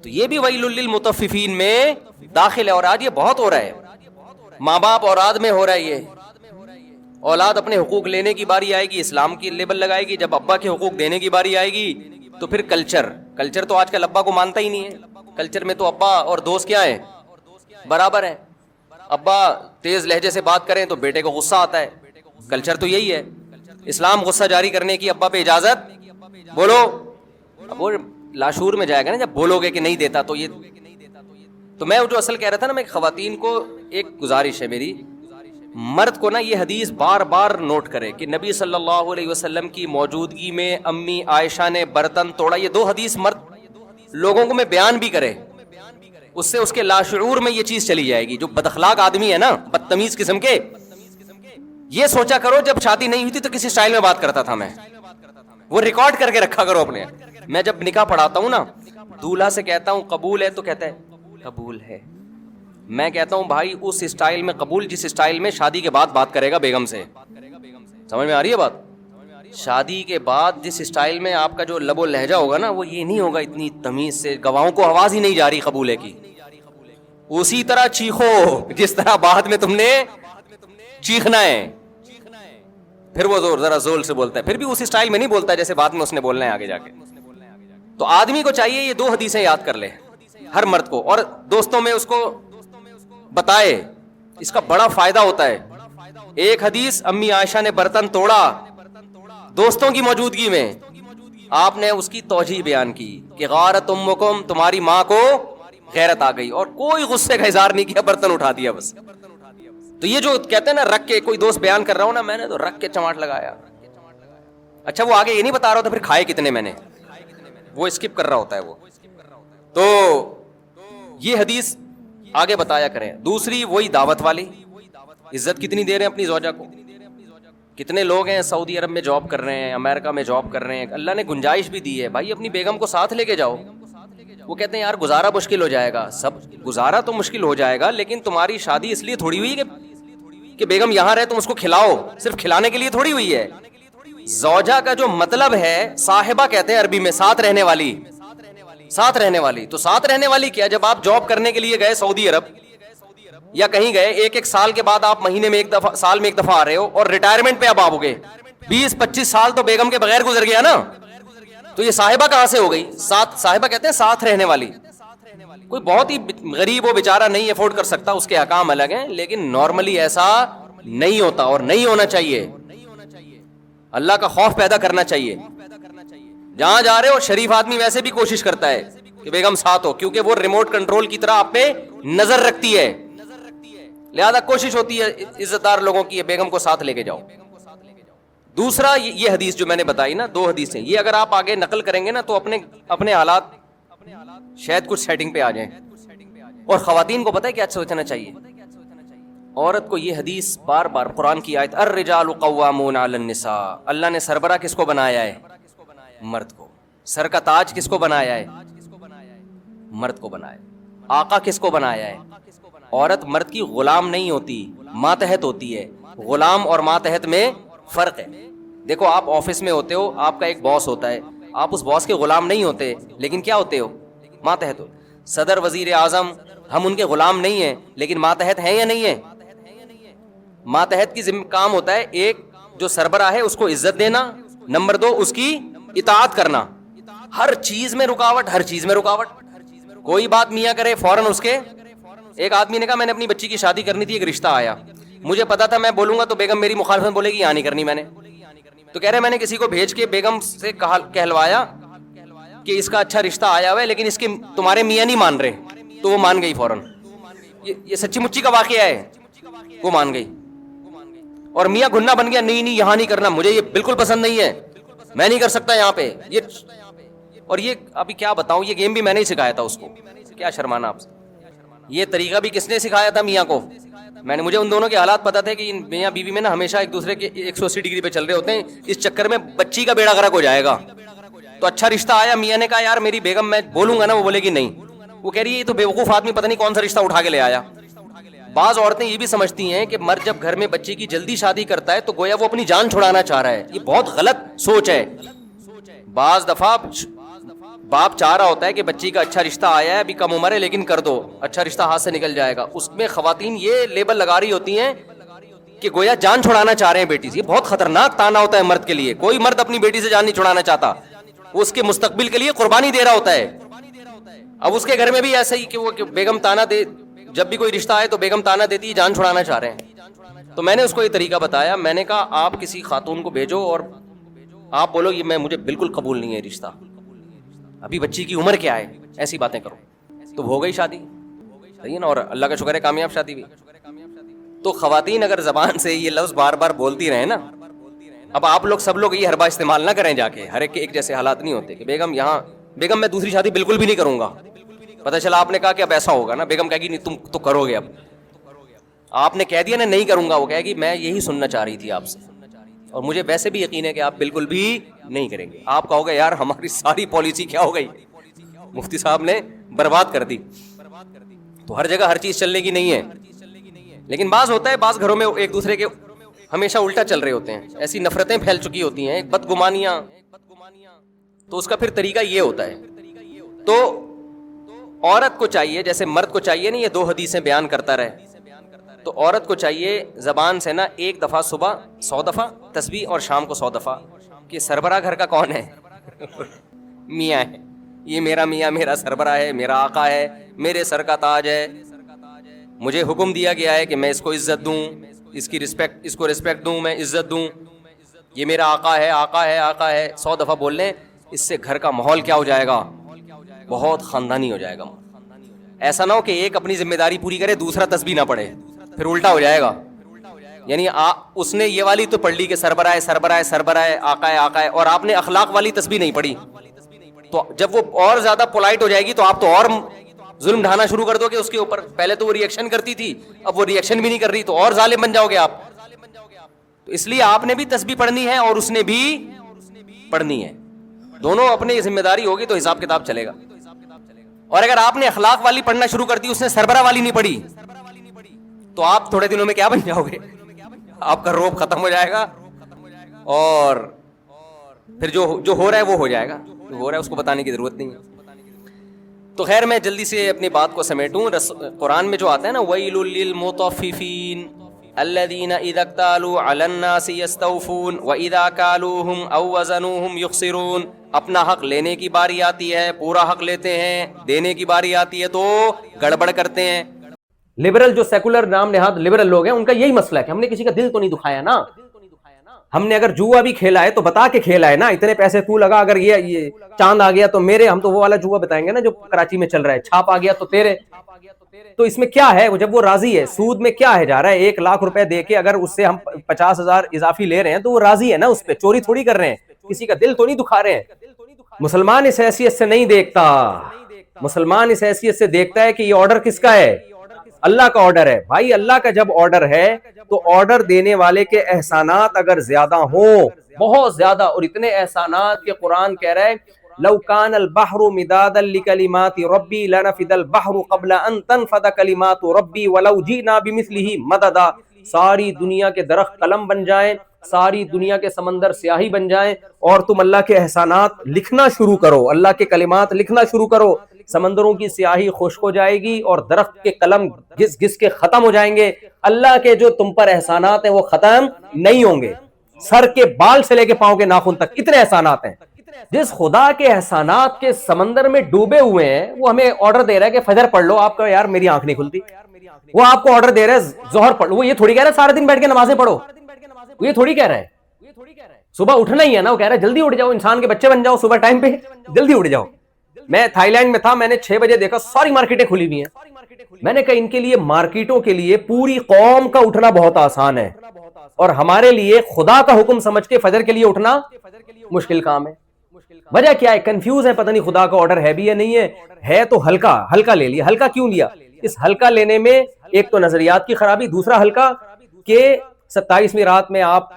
تو یہ بھی ویل للمطففین میں داخل ہے. اور آج یہ بہت ہو رہا ہے, ماں باپ اولاد میں ہو رہا ہے. یہ اولاد اپنے حقوق لینے کی باری آئے گی, اسلام کی لیبل لگائے گی. جب ابا کے حقوق دینے کی باری آئے گی تو پھر کلچر تو آج کل ابا کو مانتا ہی نہیں ہے. کلچر میں تو ابا اور دوست کیا ہے, برابر ہیں. ابا تیز لہجے سے بات کریں تو بیٹے کو غصہ آتا ہے. کلچر تو یہی ہے. اسلام غصہ جاری کرنے کی ابا پہ اجازت, بولو. اب وہ لاشور میں جائے گا نا جب بولو گے کہ نہیں دیتا تو یہ. تو میں جو اصل کہہ رہا تھا نا, میں خواتین کو ایک گزارش ہے میری, مرد کو نا یہ حدیث بار بار نوٹ کرے کہ نبی صلی اللہ علیہ وسلم کی موجودگی میں امی عائشہ نے برتن توڑا. یہ 2 حدیث مرد لوگوں کو میں بیان بھی کرے, اس سے اس کے لاشعور میں یہ چیز چلی جائے گی. جو بد اخلاق آدمی ہے نا, بدتمیز قسم کے, یہ سوچا کرو جب شادی نہیں ہوئی تھی تو کس اسٹائل میں بات کرتا تھا میں, وہ ریکارڈ کر کے رکھا کرو اپنے. میں جب نکاح پڑھاتا ہوں نا, دولہا سے کہتا ہوں قبول ہے تو کہتا ہے قبول ہے. میں کہتا ہوں بھائی اس اسٹائل میں قبول جس اسٹائل میں شادی کے بعد بات کرے گا بیگم سے. سمجھ میں آ رہی ہے بات؟ شادی کے بعد جس اسٹائل میں آپ کا جو لب و لہجہ ہوگا نا, وہ یہ نہیں ہوگا اتنی تمیز سے, گواہوں کو آواز ہی نہیں جا رہی قبولے کی. اسی طرح چیخو جس طرح بعد میں تم نے چیخنا ہے. پھر وہ ذرا زور سے بولتا ہے, پھر بھی اسی اسٹائل میں نہیں بولتا جیسے بعد میں اس نے بولنا ہے آگے جا کے. تو آدمی کو چاہیے یہ 2 حدیثیں یاد کر لے, ہر مرد کو, اور دوستوں میں اس کو بتائے. اس کا بڑا فائدہ ہوتا ہے. ایک حدیث امی عائشہ نے برتن توڑا دوستوں کی موجودگی میں, آپ نے اس کی توجیہ بیان کی کہ غارت امکم, تمہاری ماں کو غیرت آ گئی, اور کوئی غصے کا اظہار نہیں کیا, برتن اٹھا دیا بس. تو یہ جو کہتے ہیں نا رکھ کے, کوئی دوست بیان کر رہا ہوں نا, میں نے تو رکھ کے چماٹ لگایا. اچھا وہ آگے یہ نہیں بتا رہا ہوتا پھر کھائے کتنے میں نے, وہ اسکپ کر رہا ہوتا ہے وہ. تو یہ حدیث آگے بتایا کریں. دوسری وہی دعوت والی, عزت کتنی دے رہے ہیں اپنی زوجہ کو. کتنے لوگ ہیں سعودی عرب میں جاب کر رہے ہیں, امریکہ میں جاب کر رہے ہیں, اللہ نے گنجائش بھی دی ہے, بھائی اپنی بیگم کو ساتھ لے کے جاؤ. وہ کہتے ہیں یار گزارا مشکل ہو جائے گا. سب گزارا تو مشکل ہو جائے گا, لیکن تمہاری شادی اس لیے تھوڑی ہوئی کہ بیگم یہاں رہے تم اس کو کھلاؤ, صرف کھلانے کے لیے تھوڑی ہوئی ہے. زوجہ کا جو مطلب ہے, صاحبہ کہتے ہیں عربی میں, ساتھ رہنے والی. ساتھ رہنے والی, تو ساتھ رہنے والی کیا, جب آپ جاب کرنے کے لیے گئے سعودی عرب یا کہیں گئے, 1 سال کے بعد آپ مہینے میں 1 دفعہ, سال میں 1 دفعہ آ رہے ہو, اور ریٹائرمنٹ پہ اب آپ ہو گئے, 20-25 سال تو بیگم کے بغیر گزر گیا نا. تو یہ صاحبہ کہاں سے ہو گئی؟ صاحبہ کہتے ہیں ساتھ رہنے والی. کوئی بہت ہی غریب ہو بیچارہ نہیں افورڈ کر سکتا, اس کے احکام الگ ہیں, لیکن نارملی ایسا نہیں ہوتا اور نہیں ہونا چاہیے. اللہ کا خوف پیدا کرنا چاہیے. جہاں جا رہے ہو, شریف آدمی ویسے بھی کوشش کرتا ہے کہ بیگم ساتھ ہو, کیونکہ وہ ریموٹ کنٹرول کی طرح آپ پہ نظر رکھتی ہے, لہذا کوشش ہوتی ہے عزت دار لوگوں کی بیگم کو ساتھ لے کے جاؤ. دوسرا یہ حدیث جو میں نے بتائی نا, 2 حدیثیں, یہ اگر آپ آگے نقل کریں گے نا تو اپنے حالات شاید کچھ سیٹنگ پہ آ جائیں. اور خواتین کو پتہ ہے کیا سوچنا چاہیے, عورت کو یہ حدیث بار بار, قرآن کی آیت الرجال قوامون علی النساء, اللہ نے سربراہ کس کو بنایا ہے؟ مرد کو. سر کا تاج کس کو بنایا ہے؟ مرد کو بنایا. آقا کس کو بنایا ہے؟ عورت مرد کی غلام نہیں ہوتی, ماتحت ہوتی ہے. غلام اور ماتحت میں فرق ہے. دیکھو آپ آفس میں ہوتے ہو, آپ کا ایک باس ہوتا ہے, آپ اس باس کے غلام نہیں ہوتے, لیکن کیا ہوتے ہو؟ ماتحت ہو. صدر, وزیر اعظم, ہم ان کے غلام نہیں ہیں, لیکن ماتحت ہیں یا نہیں ہیں؟ ماتحت کی ذمہ کام ہوتا ہے, ایک جو سربراہ ہے اس کو عزت دینا, نمبر 2 اس کی اطاعت کرنا. ہر چیز میں رکاوٹ, ہر چیز میں رکاوٹ. کوئی بات میاں کرے فوراً اس کے. ایک آدمی نے کہا میں نے اپنی بچی کی شادی کرنی تھی, ایک رشتہ آیا, مجھے پتا تھا میں بولوں گا تو بیگم میری مخالفت بولے گی, یہاں نہیں کرنی میں نے. تو کہہ رہے میں نے کسی کو بھیج کے بیگم سے کہلوایا کہ اس کا اچھا رشتہ آیا ہوا ہے, لیکن اس کے تمہارے میاں نہیں مان رہے. تو وہ مان گئی فوراً. یہ سچی مچی کا واقعہ ہے. وہ مان گئی, اور میاں گھننا بن گیا, نہیں یہاں نہیں کرنا, مجھے یہ بالکل پسند نہیں ہے, میں نہیں کر سکتا یہاں پہ. اور یہ ابھی کیا بتاؤں, یہ گیم بھی میں نے ہی سکھایا تھا اس کو. کیا شرمانا آپ سے. یہ طریقہ بھی کس نے سکھایا تھا؟ میاں کو. مجھے ان دونوں کے حالات پتا تھے کہ میاں بیوی میں نا ہمیشہ ایک دوسرے کے 180 ڈگری پہ چل رہے ہوتے ہیں, اس چکر میں بچی کا بیڑا غرق ہو جائے گا. تو اچھا رشتہ آیا, میاں نے کہا یار میری بیگم, میں بولوں گا نا, وہ بولے گی نہیں. وہ کہہ رہی ہے یہ تو بیوقوف آدمی پتہ نہیں کون سا رشتہ اٹھا کے لے آیا. بعض عورتیں یہ بھی سمجھتی ہیں کہ مرد جب گھر میں بچی کی جلدی شادی کرتا ہے تو گویا وہ اپنی جان چھڑانا چاہ رہا ہے. یہ بہت غلط سوچ ہے. بعض دفعہ باپ چاہ رہا ہوتا ہے کہ بچی کا اچھا رشتہ آیا ہے, ابھی کم عمر ہے لیکن کر دو, اچھا رشتہ ہاتھ سے نکل جائے گا. اس میں خواتین یہ لیبل لگا رہی ہوتی ہیں کہ گویا جان چھڑانا چاہ رہے ہیں بیٹی سے. یہ بہت خطرناک تانا ہوتا ہے مرد کے لیے. کوئی مرد اپنی بیٹی سے جان نہیں چھڑانا چاہتا, وہ اس کے مستقبل کے لیے قربانی دے رہا ہوتا ہے. اب اس کے گھر میں بھی ایسا ہی کہ وہ بیگم تانا دے, جب بھی کوئی رشتہ آئے تو بیگم تانا دیتی ہے جان چھڑانا چاہ رہے ہیں. تو میں نے اس کو یہ طریقہ بتایا, میں نے کہا آپ کسی خاتون کو بھیجو اور آپ بولو یہ میں مجھے بالکل قبول نہیں ہے رشتہ, ابھی بچی کی عمر کیا ہے, ایسی باتیں کرو. تو ہو گئی شادی, صحیح ہے نا, اور اللہ کا شکر ہے کامیاب شادی بھی. تو خواتین اگر زبان سے یہ لفظ بار بار بولتی رہیں نا, اب آپ لوگ سب لوگ یہ حربہ استعمال نہ کریں جا کے, ہر ایک کے ایک جیسے حالات نہیں ہوتے کہ بیگم یہاں, بیگم میں دوسری شادی بالکل بھی نہیں کروں گا. پتہ چلا آپ نے کہا کہ اب ایسا ہوگا نا, بیگم کہے گی نہیں تم تو کرو گے, اب آپ نے کہہ دیا نا نہیں کروں گا, وہ کہے گی میں یہی سننا چاہ رہی تھی آپ سے, اور مجھے ویسے بھی یقین ہے کہ آپ بالکل بھی نہیں کریں گے. آپ کہو گے یار ہماری ساری پالیسی کیا ہو گئی, مفتی صاحب نے برباد کر دی. تو ہر جگہ ہر چیز چلنے کی نہیں ہے, لیکن بعض ہوتا ہے بعض گھروں میں ایک دوسرے کے ہمیشہ الٹا چل رہے ہوتے ہیں, ایسی نفرتیں پھیل چکی ہوتی ہیں, بدگمانیاں. تو اس کا پھر طریقہ یہ ہوتا ہے. تو عورت کو چاہیے جیسے مرد کو چاہیے نہیں, یہ دو حدیثیں بیان کرتا رہے, تو عورت کو چاہیے زبان سے نا ایک دفعہ صبح 100 دفعہ تسبیح اور شام کو 100 دفعہ کہ سربراہ گھر کا کون ہے, میاں ہے, یہ میرا میاں میرا سربراہ ہے, میرا آقا ہے, میرے سر کا تاج ہے, مجھے حکم دیا گیا ہے کہ میں اس کو عزت دوں, اس کی رسپیکٹ, اس کو رسپیکٹ دوں, میں عزت دوں, یہ میرا آقا ہے آقا ہے آقا ہے. 100 دفعہ بول لیں, اس سے گھر کا ماحول کیا ہو جائے گا, بہت خاندانی ہو جائے گا. ایسا نہ ہو کہ ایک اپنی ذمہ داری پوری کرے دوسرا تسبیح نہ پڑھے, پھر الٹا ہو جائے گا. یعنی اس نے یہ والی تو پڑھ لی کہ سربراہ سربراہ سربراہ آقا ہے آقا ہے, اور آپ نے اخلاق والی تسبیح نہیں پڑھی, تو جب وہ اور زیادہ پولائٹ ہو جائے گی تو آپ تو اور ظلم ڈھانا شروع کر دو گے اس کے اوپر. پہلے تو وہ ریئیکشن کرتی تھی, اب وہ ریئیکشن بھی نہیں کر رہی, تو اور ظالم بن جاؤ گے آپ. تو اس لیے آپ نے بھی تسبیح پڑھنی ہے اور اس نے بھی پڑھنی ہے, دونوں اپنی ذمہ داری ہوگی تو حساب کتاب چلے گا. اور اگر آپ نے اخلاق والی پڑھنا شروع کر دی, اس نے سربراہ والی نہیں پڑھی, تو آپ تھوڑے دنوں میں کیا بن جاؤ گے, آپ کا روب ختم ہو جائے گا, اور پھر جو ہو رہا ہے وہ ہو جائے گا, جو ہو رہا ہے اس کو بتانے کی ضرورت نہیں ہے. تو خیر میں جلدی سے اپنی بات کو سمیٹوں. قرآن میں جو آتا ہے نا وَيْلٌ لِّلْمُطَفِّفِينَ الَّذِينَ إِذَا اكْتَالُوا عَلَى النَّاسِ يَسْتَوْفُونَ وَإِذَا كَالُوهُمْ أَوْ وَزَنُوهُمْ يُخْسِرُونَ. اپنا حق لینے کی باری آتی ہے پورا حق لیتے ہیں, دینے کی باری آتی ہے تو گڑبڑ کرتے ہیں. لبرل جو سیکولر نام نہاد لبرل لوگ ہیں, ان کا یہی مسئلہ ہے کہ ہم نے کسی کا دل تو نہیں دکھایا نا, ہم نے اگر جوا بھی کھیلا ہے تو بتا کے کھیلا ہے نا, اتنے پیسے تو لگا, اگر یہ چاند آ گیا تو میرے, ہم تو وہ والا جوا بتائیں گے نا جو کراچی میں چل رہا ہے, چھاپ آ گیا تو تیرے. تو اس میں کیا ہے, جب وہ راضی ہے, سود میں کیا ہے جا رہا ہے, 1 لاکھ روپے دے کے اگر اس سے ہم 50,000 اضافی لے رہے ہیں تو وہ راضی ہے نا, اس پہ چوری تھوڑی کر رہے ہیں, کسی کا دل تو نہیں دکھا رہے ہیں. مسلمان اس حیثیت سے نہیں دیکھتا, مسلمان اس حیثیت سے دیکھتا ہے کہ یہ آرڈر کس کا ہے, اللہ کا آرڈر ہے. بھائی اللہ کا جب آرڈر ہے تو آرڈر دینے والے کے احسانات اگر زیادہ ہوں, بہت زیادہ, اور اتنے احسانات کہ قرآن کہہ رہا ہے لو کان البحر مدادا لکلمات ربی لنفد البحر قبل ان تنفد کلمات ربی ولو جئنا بمثلہ مددا. ساری دنیا کے درخت قلم بن جائیں, ساری دنیا کے سمندر سیاہی بن جائیں, اور تم اللہ کے احسانات لکھنا شروع کرو, اللہ کے کلمات لکھنا شروع کرو, سمندروں کی سیاہی خشک ہو جائے گی اور درخت کے قلم گھس گھس کے ختم ہو جائیں گے. اللہ کے جو تم پر احسانات ہیں وہ ختم نہیں ہوں گے, سر کے بال سے لے کے پاؤں کے ناخن تک اتنے احسانات ہیں. جس خدا کے احسانات کے سمندر میں ڈوبے ہوئے ہیں وہ ہمیں آرڈر دے رہا ہے کہ فجر پڑھ لو, آپ کا یار میری آنکھ نہیں کھلتی, وہ آپ کو آرڈر دے رہا ہے ظہر پڑھ لو, وہ یہ تھوڑی کہہ رہا ہے سارے دن بیٹھ کے نمازیں پڑھو, وہ یہ تھوڑی کہہ رہا ہے صبح اٹھنا ہی ہے نا, وہ کہہ رہا ہے جلدی اٹھ جاؤ, انسان کے بچے بن جاؤ, صبح ٹائم پہ جلدی اٹھ جاؤ. میں تھائی لینڈ میں تھا, میں نے 6 بجے دیکھا ساری مارکیٹیں کھلی ہوئی ہیں, میں نے کہا ان کے لیے مارکیٹوں کے لیے پوری قوم کا اٹھنا بہت آسان ہے, اور ہمارے لیے خدا کا حکم سمجھ کے فجر کے لیے اٹھنا مشکل کام ہے. وجہ کیا ہے, کنفیوز ہے, پتہ نہیں خدا کا آرڈر ہے بھی یا نہیں ہے تو ہلکا لے لیا. ہلکا کیوں لیا, اس ہلکا لینے میں ایک تو نظریات کی خرابی, دوسرا ہلکا کہ 27ویں رات میں آپ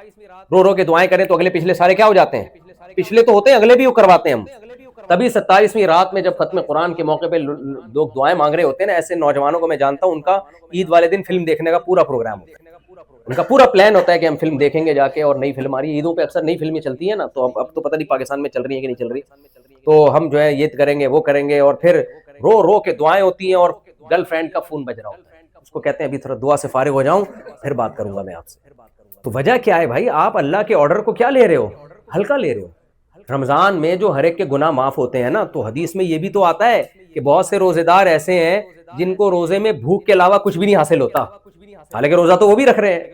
رو کے دعائیں کریں تو اگلے پچھلے سارے کیا ہو جاتے ہیں, پچھلے تو ہوتے ہیں اگلے بھی وہ کرواتے ہیں ہم. تبھی 27ویں رات میں جب ختم قرآن کے موقع پہ لوگ دعائیں مانگ رہے ہوتے ہیں نا, ایسے نوجوانوں کو میں جانتا ہوں, ان کا عید والے دن فلم دیکھنے کا پورا پروگرام ہوتا ہے, ان کا پورا پلان ہوتا ہے کہ ہم فلم دیکھیں گے جا کے, اور نئی فلم آ رہی ہے عیدوں پہ, اکثر نئی فلمیں چلتی ہیں نا, تو اب تو پتہ نہیں پاکستان میں چل رہی ہیں کہ نہیں چل رہی, تو ہم جو ہے یہ کریں گے وہ کریں گے, اور پھر رو رو کے دعائیں ہوتی ہیں اور گرل فرینڈ کا فون بج رہا ہوتا ہے, اس کو کہتے ہیں ابھی تھوڑا دعا سے فارغ ہو جاؤں پھر بات کروں گا میں آپ سے. تو وجہ کیا ہے بھائی, آپ اللہ کے آرڈر کو کیا لے رہے ہو, ہلکا لے رہے ہو. رمضان میں جو ہر ایک کے گناہ معاف ہوتے ہیں نا, تو حدیث میں یہ بھی تو آتا ہے کہ بہت سے روزے دار ایسے ہیں جن کو روزے میں بھوک کے علاوہ کچھ بھی نہیں حاصل ہوتا, حالانکہ روزہ تو وہ بھی رکھ رہے ہیں.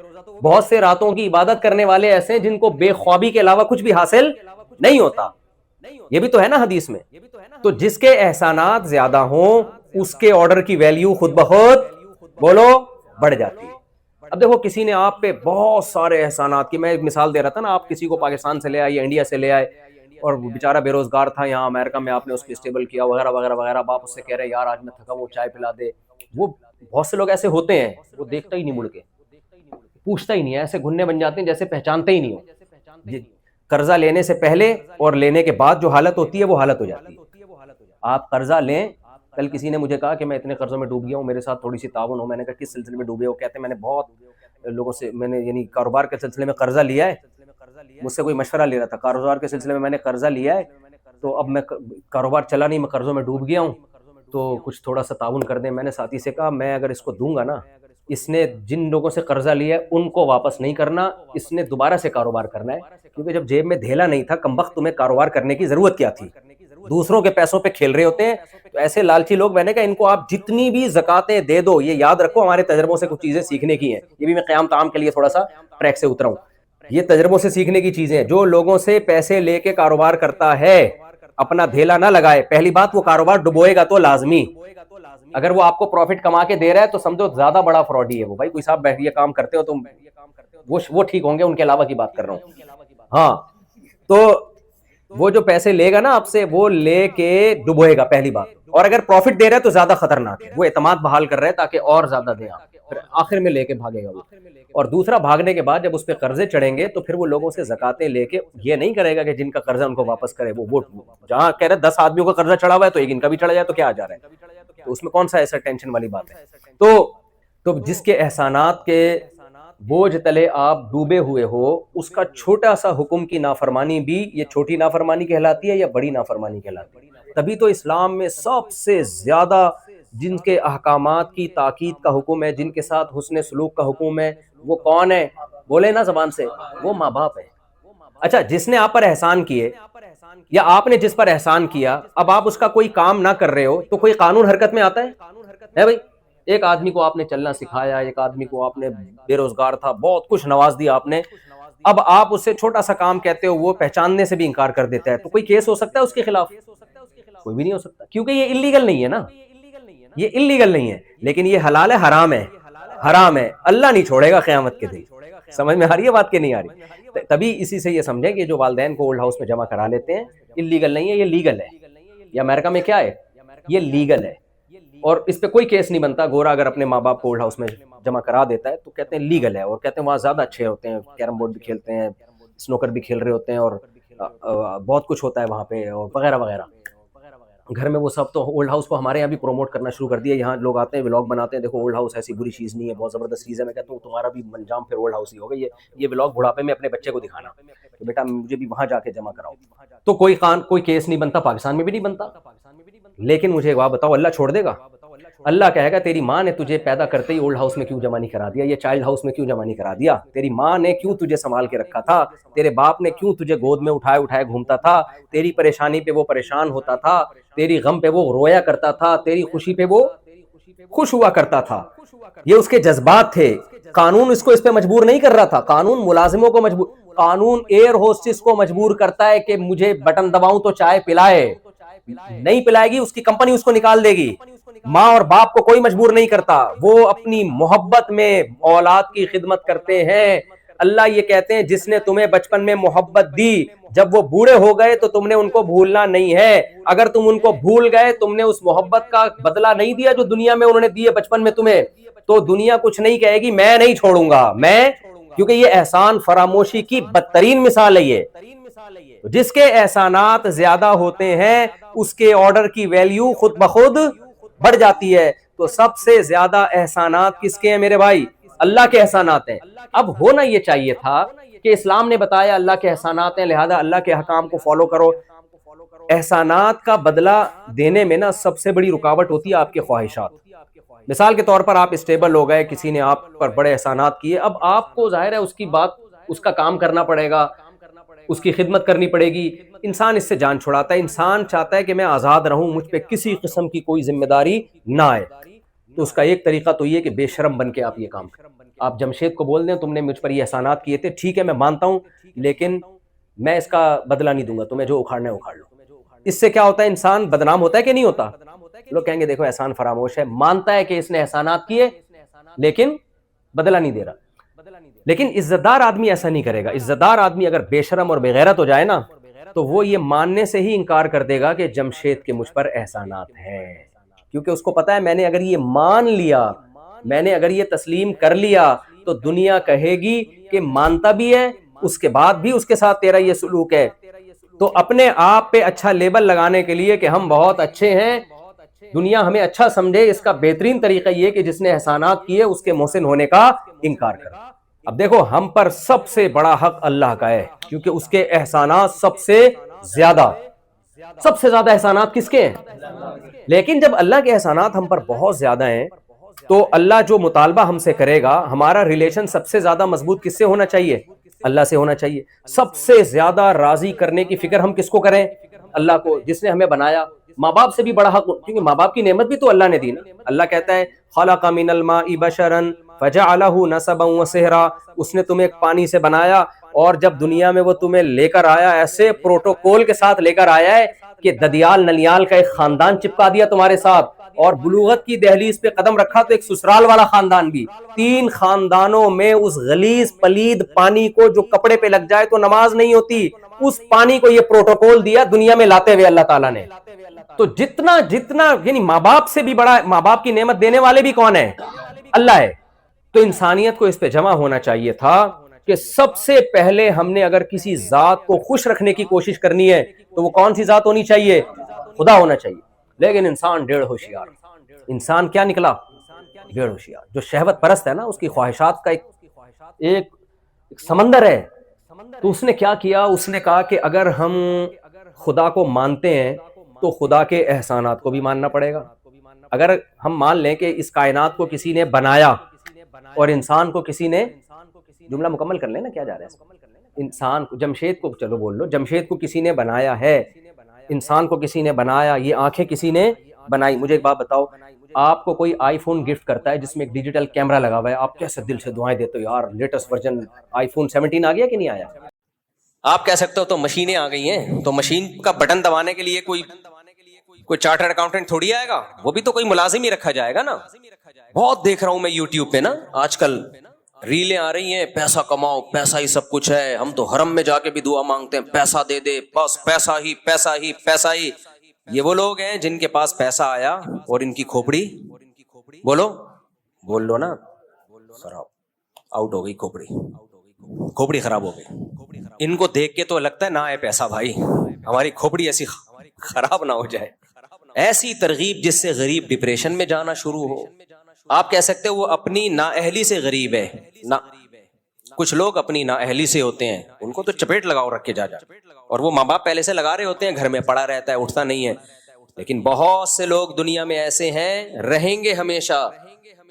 بہت سے راتوں کی عبادت کرنے والے ایسے ہیں جن کو بے خوابی کے علاوہ کچھ بھی حاصل نہیں ہوتا, یہ بھی تو ہے نا حدیث میں. تو جس کے احسانات زیادہ ہوں اس کے آرڈر کی ویلیو خود بخود بولو بڑھ جاتی ہے. اب دیکھو کسی نے آپ پہ بہت سارے احسانات کی, میں ایک مثال دے رہا تھا نا, آپ کسی کو پاکستان سے لے آئے یا انڈیا سے لے آئے اور وہ بیچارہ بے روزگار تھا یہاں امریکہ میں, آپ نے اس کو اسٹیبل کیا وغیرہ وغیرہ وغیرہ, اب آپ اس سے کہہ رہے ہیں یار آج میں تھکا ہوں چائے پلا دے. وہ بہت سے لوگ ایسے ہوتے ہیں, وہ دیکھتا ہی نہیں مڑ کے, پوچھتا ہی نہیں ہے, ایسے گھننے بن جاتے ہیں جیسے پہچانتے ہی نہیں ہو. قرضہ لینے سے پہلے اور لینے کے بعد جو حالت ہوتی ہے وہ حالت ہو جاتی ہے. آپ قرضہ لیں, کل کسی نے مجھے کہا کہ میں اتنے قرضوں میں ڈوب گیا ہوں, میرے ساتھ تھوڑی سی تعاون ہو. میں نے کہا کس سلسلے میں ڈوبے ہو؟ کہتے ہیں میں نے بہت لوگوں سے, میں نے یعنی کاروبار کے سلسلے میں قرضہ لیا ہے, مجھ سے کوئی مشورہ لے رہا تھا کاروبار کے سلسلے میں نے قرضہ لیا ہے, تو اب میں کاروبار چلا نہیں, میں قرضوں میں ڈوب گیا ہوں, تو کچھ تھوڑا سا تعاون کر دیں. میں نے ساتھی سے کہا میں اگر اس کو دوں گا نا, اس نے جن لوگوں سے قرضہ لیا ہے ان کو واپس نہیں کرنا, اس نے دوبارہ سے کاروبار کرنا ہے, کیونکہ جب جیب میں دھیلا نہیں تھا کمبخت تمہیں کاروبار کرنے کی ضرورت کیا تھی, دوسروں کے پیسوں پہ کھیل رہے ہوتے ہیں. تو ایسے لالچی لوگ, میں نے کہا ان کو آپ جتنی بھی زکاتیں دے دو, یہ یاد رکھو ہمارے تجربوں سے کچھ چیزیں سیکھنے کی ہیں, یہ بھی میں قیام طعام کے لیے تھوڑا سا ٹریک سے اترا ہوں, یہ تجربوں سے سیکھنے کی چیزیں ہیں. جو لوگوں سے پیسے لے کے کاروبار کرتا ہے اپنا دھیلا نہ لگائے. پہلی بات, وہ کاروبار ڈبوئے گا تو لازمی, اگر وہ آپ کو پروفٹ کما کے دے رہا ہے تو سمجھو زیادہ بڑا فراڈی ہے وہ. بھائی کوئی صاحب بیٹھ یہ کام کرتے ہو تم, وہ ٹھیک ہوں گے, ان کے علاوہ کی بات کر رہا ہوں. ہاں, تو وہ جو پیسے لے گا نا آپ سے, وہ لے کے ڈبوئے گا پہلی بات, اور اگر پروفٹ دے رہا ہے تو زیادہ خطرناک ہے, وہ اعتماد بحال کر رہے ہیں تاکہ اور زیادہ دیں آپ, پھر آخر میں لے کے بھاگے گا وہ. اور دوسرا, بھاگنے کے بعد جب اس پہ قرضے چڑھیں گے تو پھر وہ لوگوں سے زکاتیں لے کے یہ نہیں کرے گا کہ جن کا قرضہ ان کو واپس کرے. وہ جہاں کہہ رہے 10 آدمیوں کا قرضہ چڑھا ہوا ہے تو ایک ان کا بھی چڑھ جائے تو کیا آ جا رہا ہے, تو اس میں کون سا ایسا ٹینشن والی بات ہے. تو جس کے احسانات کے بوجھ تلے آپ ڈوبے ہوئے ہو, اس کا چھوٹا سا حکم کی نافرمانی بھی یہ چھوٹی نافرمانی کہلاتی ہے یا بڑی نافرمانی کہلاتی ہے. تبھی تو اسلام میں سب سے زیادہ جن کے احکامات کی تاکید کا حکم ہے, جن کے ساتھ حسن سلوک کا حکم ہے, وہ کون ہے؟ بولے نا زبان سے, وہ ماں باپ ہے. اچھا, جس نے آپ پر احسان کیے یا آپ نے جس پر احسان کیا, اب آپ اس کا کوئی کام نہ کر رہے ہو تو کوئی قانون حرکت میں آتا ہے بھائی. ایک آدمی کو آپ نے چلنا سکھایا, ایک آدمی کو آپ نے بے روزگار تھا, بہت کچھ نواز دیا آپ نے, اب آپ اس سے چھوٹا سا کام کہتے ہو, وہ پہچاننے سے بھی انکار کر دیتا ہے, تو کوئی کیس ہو سکتا ہے اس کے خلاف؟ کوئی بھی نہیں ہو سکتا, کیونکہ یہ انلیگل نہیں ہے نا, یہ انلیگل نہیں ہے. لیکن یہ حلال ہے, حرام ہے, حرام ہے, اللہ نہیں چھوڑے گا قیامت کے دن. سمجھ میں آ رہی ہے بات کہ نہیں آ رہی؟ تبھی اسی سے یہ سمجھیں کہ جو والدین کو اولڈ ہاؤس میں جمع کرا لیتے ہیں, انلیگل نہیں ہے, یہ لیگل ہے. یہ امریکہ میں کیا ہے, یہ لیگل ہے, اور اس پہ کوئی کیس نہیں بنتا. گورا اگر اپنے ماں باپ کو اولڈ ہاؤس میں جمع کرا دیتا ہے تو کہتے ہیں لیگل ہے, اور کہتے ہیں وہاں زیادہ اچھے ہوتے ہیں, کیرم بورڈ بھی کھیلتے ہیں, سنوکر بھی کھیل رہے ہوتے ہیں, اور بہت کچھ ہوتا ہے وہاں پہ, اور وغیرہ وغیرہ. گھر میں وہ سب تو اولڈ ہاؤس کو ہمارے یہاں بھی پروموٹ کرنا شروع کر دیا. یہاں لوگ آتے ہیں, ولاگ بناتے ہیں, دیکھو اولڈ ہاؤس ایسی بری چیز نہیں ہے, بہت زبردست چیز ہے. میں کہتا ہوں تمہارا بھی انجام پھر اولڈ ہاؤس ہی ہوگا. یہ ولاگ بڑھاپے میں اپنے بچے کو دکھانا کہ بیٹا مجھے بھی وہاں جا کے جمع کراؤ. تو کوئی کیس نہیں بنتا, پاکستان میں بھی نہیں بنتا. لیکن مجھے ایک بات بتاؤ, اللہ چھوڑ دے گا؟ اللہ کہے گا تیری ماں نے تجھے پیدا کرتے ہی اولڈ ہاؤس میں کیوں جمع نہیں کرا دیا, یہ چائلڈ ہاؤس میں کیوں جمع نہیں کرا دیا؟ تیری ماں نے کیوں تجھے سنبھال کے رکھا تھا؟ تیرے باپ نے کیوں تجھے گود میں اٹھائے اٹھائے گھومتا تھا؟ تیری پریشانی پہ وہ پریشان ہوتا تھا, تیری غم پہ وہ رویا کرتا تھا, تیری خوشی پہ وہ خوش ہوا کرتا تھا. یہ اس کے جذبات تھے. قانون اس پہ مجبور نہیں کر رہا تھا. قانون ملازموں کو مجبور, قانون ایئر ہوسٹس کو مجبور کرتا ہے کہ مجھے بٹن دباؤں تو چائے پلائے. نہیں پلائے گی, اس کی کمپنی اس کو نکال دے گی. ماں اور باپ کو کوئی مجبور نہیں کرتا, وہ اپنی محبت میں اولاد کی خدمت کرتے ہیں. اللہ یہ کہتے ہیں جس نے تمہیں بچپن میں محبت دی, جب وہ بوڑھے ہو گئے تو تم نے ان کو بھولنا نہیں ہے. اگر تم ان کو بھول گئے, تم نے اس محبت کا بدلہ نہیں دیا جو دنیا میں انہوں نے دیے بچپن میں تمہیں, تو دنیا کچھ نہیں کہے گی, میں نہیں چھوڑوں گا میں, کیونکہ یہ احسان فراموشی کی بدترین مثال ہے. یہ جس کے احسانات زیادہ ہوتے ہیں اس کے آرڈر کی ویلیو خود بخود بڑھ جاتی ہے. تو سب سے زیادہ احسانات کس کے ہیں میرے بھائی؟ اللہ کے احسانات ہیں. اب ہونا یہ چاہیے تھا کہ اسلام نے بتایا اللہ کے احسانات ہیں, لہذا اللہ کے احکام کو فالو کرو. احسانات کا بدلہ دینے میں نا سب سے بڑی رکاوٹ ہوتی ہے آپ کے خواہشات. مثال کے طور پر آپ اسٹیبل ہو گئے, کسی نے آپ پر بڑے احسانات کیے, اب آپ کو ظاہر ہے اس کی بات, اس کا کام کرنا پڑے گا, اس کی خدمت کرنی پڑے گی. انسان اس سے جان چھڑاتا ہے, انسان چاہتا ہے کہ میں آزاد رہوں, مجھ پہ کسی قسم کی کوئی ذمہ داری نہ آئے. تو اس کا ایک طریقہ تو یہ کہ بے شرم بن کے آپ یہ کام کریں. آپ جمشید کو بول دیں تم نے مجھ پر یہ احسانات کیے تھے, ٹھیک ہے میں مانتا ہوں, لیکن میں اس کا بدلہ نہیں دوں گا, تمہیں جو اکھاڑنا ہے اکھاڑ لو. اس سے کیا ہوتا ہے, انسان بدنام ہوتا ہے کہ نہیں ہوتا؟ لوگ کہیں گے دیکھو احسان فراموش ہے, مانتا ہے کہ اس نے احسانات کیے لیکن بدلہ نہیں دے رہا. لیکن عزت دار آدمی ایسا نہیں کرے گا. عزت دار آدمی اگر بے شرم اور بے غیرت ہو جائے نا, تو وہ یہ ماننے سے ہی انکار کر دے گا کہ جمشید کے مجھ پر احسانات ہیں, کیونکہ اس کو پتا ہے میں نے اگر یہ مان لیا, میں نے اگر یہ تسلیم کر لیا, تو دنیا کہے گی کہ مانتا بھی ہے, اس کے بعد بھی اس کے ساتھ تیرا یہ سلوک ہے. تو اپنے آپ پہ اچھا لیبل لگانے کے لیے کہ ہم بہت اچھے ہیں, دنیا ہمیں اچھا سمجھے, اس کا بہترین طریقہ یہ کہ جس نے احسانات کیے اس کے محسن ہونے کا انکار کر. اب دیکھو ہم پر سب سے بڑا حق اللہ کا ہے, کیونکہ اس کے احسانات سب سے زیادہ احسانات کس کے ہیں؟ لیکن جب اللہ کے احسانات ہم پر بہت زیادہ ہیں, تو اللہ جو مطالبہ ہم سے کرے گا, ہمارا ریلیشن سب سے زیادہ مضبوط کس سے ہونا چاہیے؟ اللہ سے ہونا چاہیے. سب سے زیادہ راضی کرنے کی فکر ہم کس کو کریں؟ اللہ کو, جس نے ہمیں بنایا. ماں باپ سے بھی بڑا حق, کیونکہ ماں باپ کی نعمت بھی تو اللہ نے دی نا. اللہ کہتا ہے خلق من الماء بشرا فجعلہ نسبا وصہرا, اس نے تمہیں ایک پانی سے بنایا, اور جب دنیا میں وہ تمہیں لے کر آیا ایسے پروٹوکول کے ساتھ لے کر آیا ہے کہ ددیال نلیال کا ایک خاندان چپکا دیا تمہارے ساتھ, اور بلوغت کی دہلیز پہ قدم رکھا تو ایک سسرال والا خاندان بھی. 3 خاندانوں میں اس غلیظ پلید پانی کو جو کپڑے پہ لگ جائے تو نماز نہیں ہوتی, اس پانی کو یہ پروٹوکول دیا دنیا میں لاتے ہوئے اللہ تعالیٰ نے. تو جتنا یعنی ماں باپ سے بھی بڑا, ماں باپ کی نعمت دینے والے بھی کون ہیں؟ اللہ ہے. تو انسانیت کو اس پہ جمع ہونا چاہیے تھا کہ سب سے پہلے ہم نے اگر کسی ذات کو خوش رکھنے کی کوشش کرنی ہے تو وہ کون سی ذات ہونی چاہیے؟ خدا ہونا چاہیے. لیکن انسان ڈیڑھ ہوشیار, انسان کیا نکلا؟ ڈیڑھ ہوشیار. جو شہوت پرست ہے نا, اس کی خواہشات کا ایک سمندر ہے. تو اس نے کیا کیا, اس نے کہا کہ اگر ہم خدا کو مانتے ہیں تو خدا کے احسانات کو بھی ماننا پڑے گا. اگر ہم مان لیں کہ اس کائنات کو کسی نے بنایا اور انسان کو کسی نے, جملہ مکمل کر لیں نا, کیا جا رہا ہے, انسان کو, جمشید کو چلو بول لو, جمشید کو کسی نے بنایا ہے, انسان کو کسی نے بنایا, یہ آنکھیں کسی نے بنائی. مجھے ایک بات بتاؤ, آپ کو کوئی آئی فون گفٹ کرتا ہے جس میں ایک ڈیجیٹل کیمرہ لگا ہوا ہے, آپ کیسے دل سے دعائیں دیتے ہو, یار لیٹسٹ ورژن آئی فون 17 آ گیا کہ نہیں آیا؟ آپ کہہ سکتے ہو تو مشینیں آ گئی ہیں, تو مشین کا بٹن دبانے کے لیے کوئی چارٹرڈ اکاؤنٹنٹ تھوڑی آئے گا, وہ بھی تو کوئی ملازم ہی رکھا جائے گا نا. بہت دیکھ رہا ہوں میں یوٹیوب پہ نا, آج کل ریلیں آ رہی ہیں, پیسہ کماؤ, پیسہ ہی سب کچھ ہے, ہم تو حرم میں جا کے بھی دعا مانگتے ہیں, پیسہ دے دے بس, پیسہ ہی پیسہ ہی پیسہ ہی. یہ وہ لوگ ہیں جن کے پاس پیسہ آیا اور ان کی کھوپڑی, بول لو نا, خراب آؤٹ ہو گئی, کھوپڑی خراب ہو گئی. ان کو دیکھ کے تو لگتا ہے نہ آئے پیسہ بھائی, ہماری کھوپڑی ایسی خراب نہ ہو جائے. ایسی ترغیب جس سے غریب ڈپریشن میں جانا شروع ہو. آپ کہہ سکتے ہو وہ اپنی نااہلی سے غریب ہے. کچھ لوگ اپنی نااہلی سے ہوتے ہیں, ان کو تو چپیٹ لگاؤ رکھ کے جا, اور وہ ماں باپ پہلے سے لگا رہے ہوتے ہیں, گھر میں پڑا رہتا ہے, اٹھتا نہیں ہے. لیکن بہت سے لوگ دنیا میں ایسے ہیں, رہیں گے ہمیشہ,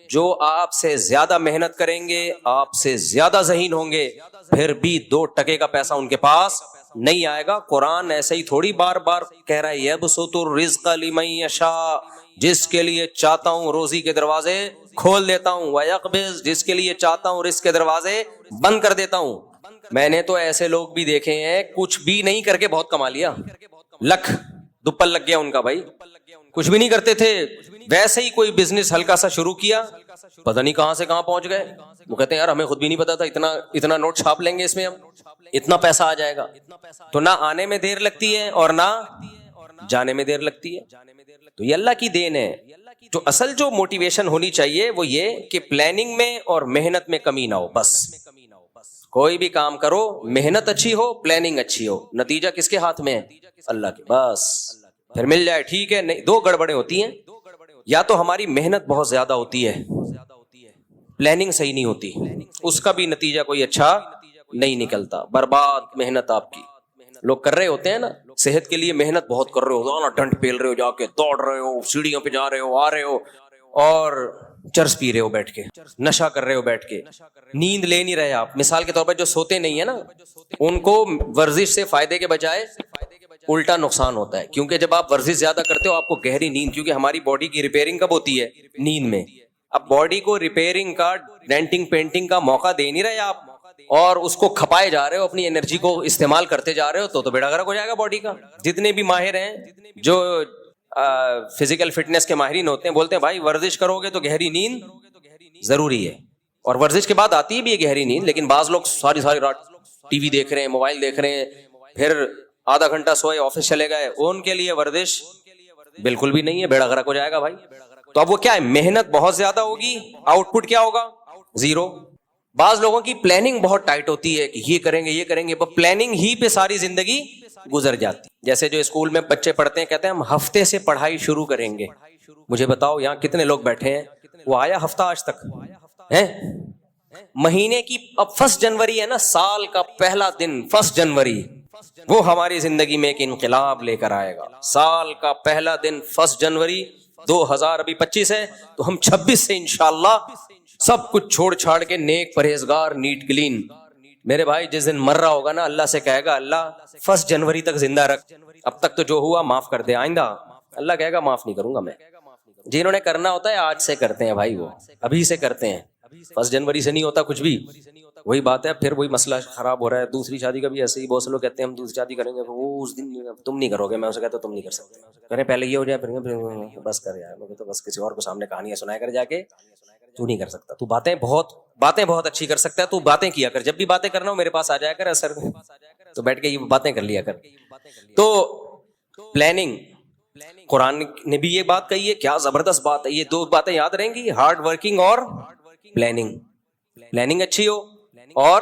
جو آپ سے زیادہ محنت کریں گے, آپ سے زیادہ ذہین ہوں گے, پھر بھی 2 ٹکے کا پیسہ ان کے پاس نہیں آئے گا. قرآن ایسے ہی تھوڑی بار بار کہہ رہا ہے, یبسط الرزق لمن یشاء, جس کے لیے چاہتا ہوں روزی کے دروازے کھول دیتا ہوں, ویقبض, جس کے لیے چاہتا ہوں رزق کے دروازے بند کر دیتا ہوں. میں نے تو ایسے لوگ بھی دیکھے ہیں کچھ بھی نہیں کر کے بہت کما لیا, لکھ دوپل لگ گیا ان کا. بھائی کچھ بھی نہیں کرتے تھے, ویسے ہی کوئی بزنس ہلکا سا شروع کیا, پتہ نہیں کہاں سے کہاں پہنچ گئے. وہ کہتے ہیں یار ہمیں خود بھی نہیں پتا تھا, اتنا نوٹ چھاپ لیں گے اس میں, ہم اتنا پیسہ آ جائے گا. تو نہ آنے میں دیر لگتی ہے اور نہ جانے میں دیر لگتی ہے. تو یہ اللہ کی دین ہے. تو اصل جو موٹیویشن ہونی چاہیے وہ یہ کہ پلاننگ میں اور محنت میں کمی نہ ہو. بس کوئی بھی کام کرو, محنت اچھی ہو, پلاننگ اچھی ہو, نتیجہ کس کے ہاتھ میں ہے؟ اللہ کے. بس پھر مل جائے ٹھیک ہے. نہیں, 2 گڑبڑیں ہوتی ہیں, یا تو ہماری محنت بہت زیادہ ہوتی ہے, پلاننگ صحیح نہیں ہوتی, اس کا بھی نتیجہ کوئی اچھا نہیں نکلتا, برباد محنت آپ کی. لوگ کر رہے ہوتے ہیں نا صحت کے لیے محنت بہت کر رہے ہو نا, ڈنڈ پیل رہے ہو, جا کے دوڑ رہے ہو, سیڑھیوں پہ جا رہے ہو, آ رہے ہو, اور چرس پی رہے ہو بیٹھ کے, نشہ کر رہے ہو بیٹھ کے, نیند لے نہیں رہے آپ. مثال کے طور پر جو سوتے نہیں ہیں نا ان کو ورزش سے فائدے کے بجائے الٹا نقصان ہوتا ہے, کیونکہ جب آپ ورزش زیادہ کرتے ہو آپ کو گہری نیند, کیونکہ ہماری باڈی کی ریپیئرنگ کب ہوتی ہے؟ نیند میں. اب باڈی کو ریپیئرنگ کا, ڈینٹنگ پینٹنگ کا موقع دے نہیں رہے آپ, اور اس کو کھپائے جا رہے ہو, اپنی انرجی کو استعمال کرتے جا رہے ہو, تو بیڑا غرق ہو جائے گا باڈی کا. جتنے بھی ماہر ہیں جو فزیکل فٹنس کے ماہرین ہوتے ہیں بولتے ہیں بھائی ورزش کرو گے تو گہری نیند ضروری ہے, اور ورزش کے بعد آتی بھی ہے گہری نیند. لیکن بعض لوگ ساری رات ٹی وی دیکھ رہے ہیں, موبائل دیکھ رہے ہیں, پھر آدھا گھنٹہ سوئے آفس چلے گئے, ان کے لیے ورزش بالکل بھی نہیں ہے, بیڑا غرق ہو جائے گا بھائی. تو اب وہ کیا ہے, محنت بہت زیادہ ہوگی, آؤٹ پٹ کیا ہوگا؟ زیرو. بعض لوگوں کی پلاننگ بہت ٹائٹ ہوتی ہے کہ یہ کریں گے یہ کریں گے, پلاننگ ہی پہ ساری زندگی گزر جاتی. جیسے جو اسکول میں بچے پڑھتے ہیں کہتے ہیں ہم ہفتے سے پڑھائی شروع کریں گے. مجھے بتاؤ یہاں کتنے لوگ بیٹھے ہیں وہ آیا ہفتہ آج تک ہے؟ مہینے کی اب 1 جنوری ہے نا, سال کا پہلا دن 1 جنوری, وہ ہماری زندگی میں ایک انقلاب لے کر آئے گا. سال کا پہلا دن 1 جنوری 2000, ابھی 25 ہے تو ہم 26 سے انشاءاللہ سب کچھ چھوڑ چھاڑ کے نیک پرہیزگار نیٹ کلین. میرے بھائی جس دن مر رہا ہوگا نا اللہ سے کہے گا اللہ 1 جنوری تک زندہ رکھ, اب تک تو جو ہوا معاف کر دے, آئندہ اللہ کہے گا معاف نہیں کروں گا میں. جنہوں نے کرنا ہوتا ہے آج سے کرتے ہیں بھائی, وہ ابھی سے کرتے ہیں, 1 جنوری سے نہیں ہوتا کچھ بھی. وہی بات ہے, پھر وہی مسئلہ خراب ہو رہا ہے. دوسری شادی کا بھی ایسے ہی, بہت سے لوگ کہتے ہیں ہم دوسری شادی کریں گے, وہ اس دن تم نہیں کرو گے, میں اسے کہتا ہوں تم نہیں کر سکتے, کریں پہلے یہ ہو جائے پھر بس کر یار, میں تو بس کسی اور کو سامنے کہانیاں سنایا کر جا کے, تو نہیں کر سکتا, تو باتیں بہت اچھی کر سکتا ہے, تو باتیں کیا کر, جب بھی باتیں کرنا ہو میرے پاس آ جایا کر اثر میں, تو بیٹھ کے یہ باتیں کر لیا کر. تو پلاننگ, قرآن نے بھی یہ بات کہی ہے, کیا زبردست بات ہے. یہ 2 باتیں یاد رہیں گی, ہارڈ ورکنگ اور پلاننگ. پلاننگ اچھی ہو اور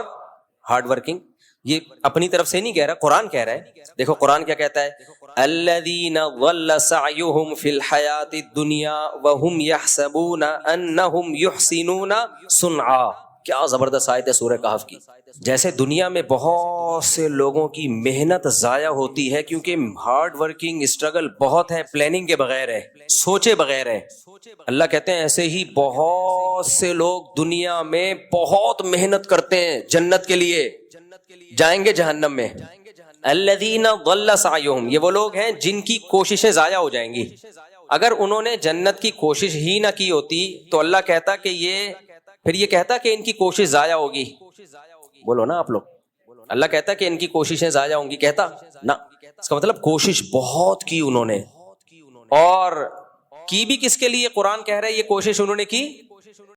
ہارڈ ورکنگ. یہ اپنی طرف سے نہیں کہہ رہا, قرآن کہہ رہا ہے. دیکھو قرآن کیا کہتا ہے, الذین ضل سعیہم فی الحیاۃ الدنیا وہم یحسبون انہم یحسنون صنعا. کیا زبردست آیت ہے سورہ کہف کی. جیسے دنیا میں بہت سے لوگوں کی محنت ضائع ہوتی ہے کیونکہ ہارڈ ورکنگ اسٹرگل بہت ہے, پلاننگ کے بغیر ہے, سوچے بغیر ہے. اللہ کہتے ہیں ایسے ہی بہت سے لوگ دنیا میں بہت محنت کرتے ہیں جنت کے لیے, جائیں گے جہنم میں. الذین ضل سعیہم, یہ وہ لوگ ہیں جن کی کوششیں ضائع ہو جائیں گی. اگر انہوں نے جنت کی کوشش ہی نہ کی ہوتی تو اللہ کہتا کہ یہ کہتا کہ ان کی کوشش ضائع ہوگی. بولو نا آپ لوگ, اللہ کہتا کہ ان کی کوششیں ضائع ہوں گی, کہتا نہ. اس کا مطلب کوشش بہت کی انہوں نے, اور کی بھی کس کے لیے؟ قرآن کہہ رہا ہے یہ کوشش انہوں نے کی